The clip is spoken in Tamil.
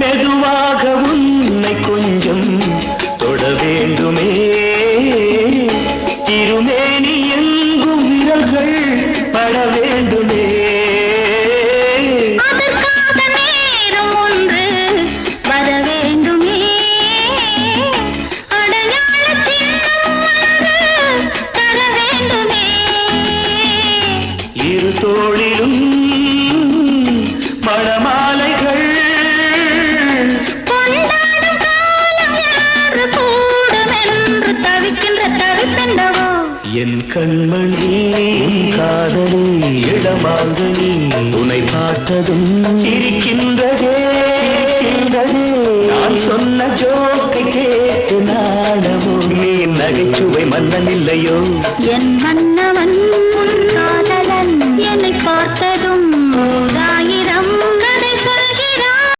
மெதுவாக உன்னை கொஞ்சம் தொட வேண்டுமே திருமேனி எங்கும் விரல்கள் பட வேண்டுமே அதற்காக நேரம் ஒன்று வர வேண்டுமே அடையாள சின்னம் ஒன்று தர வேண்டுமே இரு தோளிலும் மணமாலைகள் கொண்டாடும் காலம் யாரு கூடும் என்று தவிக்கின்ற தவித்தண்டவோ என் கண்மணி காதலி இடமாங்கனி உன்னை பார்த்ததும் சிரிக்கின்றதே நான் சொன்ன ஜோக்கை கேட்டு நாடமோ நீ நகைச்சுவை மன்னன் இல்லையோ என் மன்னவன் காதலன் என்னை பார்த்ததும் 1000